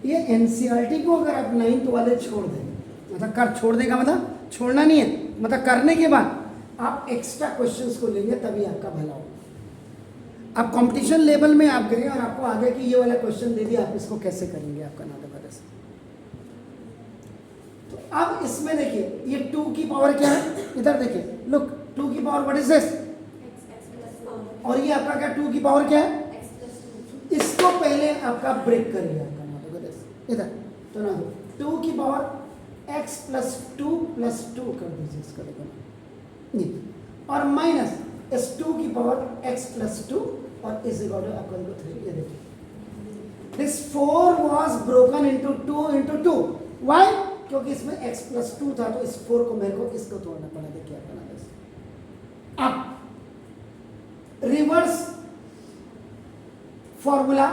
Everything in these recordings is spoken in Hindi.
ये एनसीईआरटी को अगर आप 9th वाले छोड़ दें, मतलब कर छोड़ने का मतलब छोड़ना नहीं है, मतलब करने के बाद आप एक्स्ट्रा क्वेश्चंस को लेंगे तभी आपका भला होगा। आप कंपटीशन लेवल में आप गए और आपको आगे कि ये वाला क्वेश्चन दे दिया, आप इसको कैसे करेंगे, आपका नाम बता से। तो अब इसमें देखिए ये 2 की पावर क्या है, इधर देखिए, लुक 2 की पावर व्हाट इज दिस, और ये आपका क्या 2 की पावर क्या है, इसको पहले आपका ब्रेक करिए, आपका नाम बता से इधर। तो ना 2 की पावर x प्लस 2 कर दीजिए इसका, देखो ये, और माइनस इस 2 की पावर x प्लस 2 और इज इक्वल टू आपका 3। ये देखिए this 4 was broken into 2 into 2, why, क्योंकि इसमें x प्लस 2 था, तो इस 4 को मेरे को इसको तोड़ना पड़ा। देखिए आपका नाम अब रिवर्स फॉर्मूला,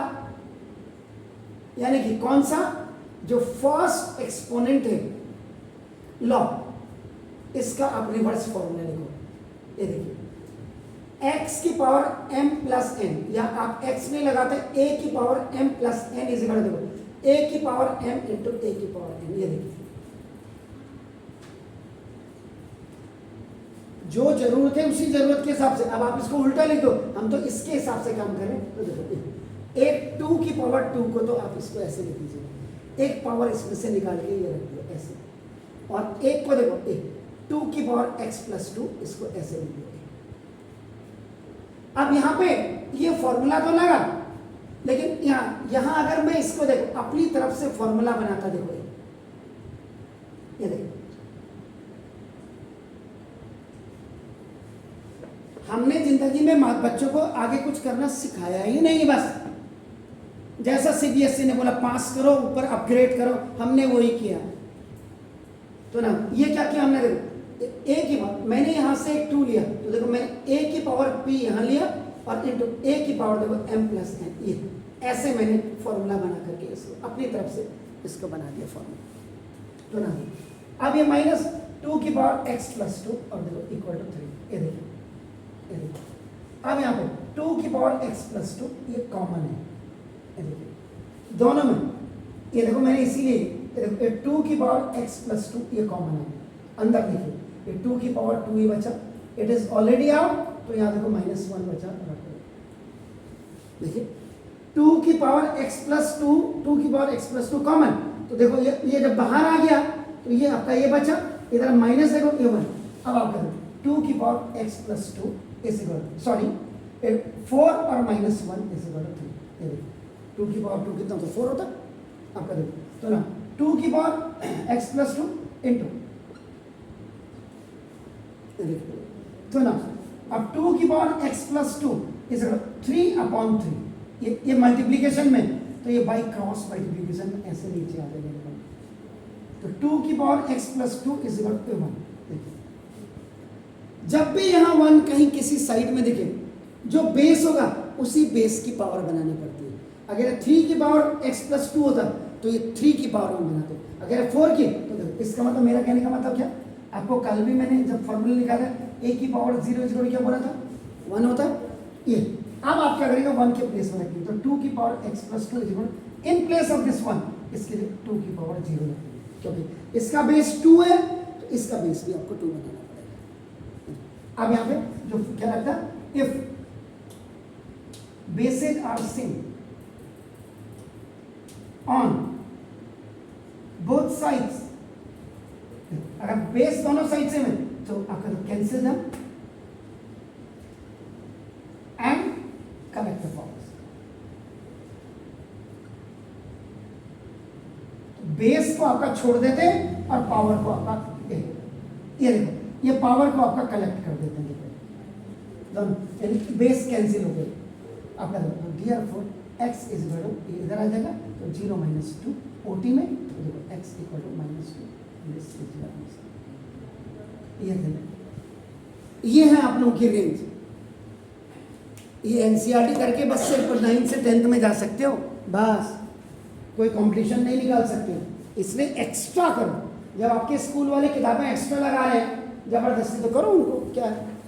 यानी कि कौन सा, जो फर्स्ट एक्सपोनेंट है लॉ, इसका आप रिवर्स फॉर्मूला लिखो। ये देखिए x की पावर m प्लस n, या आप x नहीं लगाते, a की power m plus n is equal, देखो a की पावर m इंटू a की पावर n। ये देखिए जो जरूरत है उसी जरूरत के हिसाब से। अब आप इसको उल्टा लिख दो, हम तो इसके हिसाब से काम करें। तो देखो एक 2 की पावर 2 को तो आप इसको ऐसे लिख दीजिए, एक पावर इसमें से निकाल के ये रख दिया ऐसे, और एक को देखो 2 की पावर x प्लस 2, इसको ऐसे लिख दिया। अब यहाँ पे ये फॉर्मूला तो लगा, लेकिन यहाँ अगर मैं इसको देखो अपनी तरफ से फॉर्मूला बनाता, देखो ये देखो हमने जिंदगी में बच्चों को आगे कुछ करना सिखाया ही नहीं, बस जैसा सीबीएसई ने बोला पास करो, ऊपर अपग्रेड करो, हमने वही किया। तो ना ये क्या किया हमने, देखो a की पावर, मैंने यहाँ से एक 2 लिया, तो देखो मैंने a की पावर p यहाँ लिया और इंटू a की पावर देखो m प्लस n, ये ऐसे मैंने फॉर्मूला बना करके इसको अपनी तरफ से इसको बना दिया फॉर्मूला। तो ना अब ये माइनस 2 की पावर x प्लस 2 और देखो इक्वल टू 3। ये देखिए अब यहाँ पे 2 की पावर x प्लस 2 ये कॉमन है, ये देखिए दोनों में, ये देखो मैंने इसीलिए 2 की पावर x प्लस 2 ये कॉमन है, अंदर देखिए ये 2 की पावर 2 ही बचा, इट इज ऑलरेडी आउट, तो यहाँ देखो -1 बचा, देखिए 2 की पावर x प्लस 2, 2 की पावर x प्लस 2 कॉमन, तो देखो ये जब बाहर आ गया तो ये आपका ये बचा, इधर माइनस देखो ये 1। अब आप करो 2 की power x plus 2 is equal, sorry 4 और -1 इज इक्वल टू 3। ये देखो 2 की पावर 2 कितना तो 4 होता, आपका देखो तो ना 2 की पावर x प्लस 2 इंटू, तो ना अब 2 की पावर x प्लस 2 इज 3/3, ये मल्टीप्लीकेशन में, तो ये बाई क्रॉस मल्टीप्लीकेशन में ऐसे नीचे आ जाएगा, तो 2 की power x plus 2 is equal to 1। जब भी यहाँ 1 कहीं किसी साइड में दिखे, जो बेस होगा उसी बेस की पावर बनानी पड़ती है। अगर 3 की पावर x प्लस 2 होता तो ये 3 की पावर हम बनाते, अगर 4 की, तो देखो इसका मतलब, मेरा कहने का मतलब क्या, आपको कल भी मैंने जब फॉर्मूला निकाला a की पावर 0 क्या बोला था, 1 होता ये। अब आप क्या करेंगे, 1 के प्लेस में रखिए, तो 2 की power x plus 2 in place of this 1, इसके लिए 2 की पावर 0 रखिए, क्योंकि इसका बेस 2 है तो इसका बेस भी आपको 2 बनाना पड़ेगा। अब यहाँ पे जो क्या लगता है, if bases are same on both sides, अगर बेस दोनों साइड से में तो आपका तो cancel them and collect the powers. Base को आपका छोड़ देते हैं और पावर को आपका ये देखो, ये पावर को आपका कलेक्ट कर देते हैं दोनों, यानी बेस कैंसिल हो गए आपका। तो therefore x is equal to, इधर आ जाएगा तो 0 - 2 OT में, तो देखो x इक्वल टू -2, ये है आप लोगों की रेंज। ये एनसीईआरटी करके बस सिर्फ 9 से 10th में जा सकते हो, बस कोई कंपटीशन नहीं निकाल सकते हो, इसलिए एक्स्ट्रा करो। जब आपके स्कूल वाले किताबें एक्स्ट्रा लगा रहे हैं जबरदस्ती, तो करो उनको, क्या है।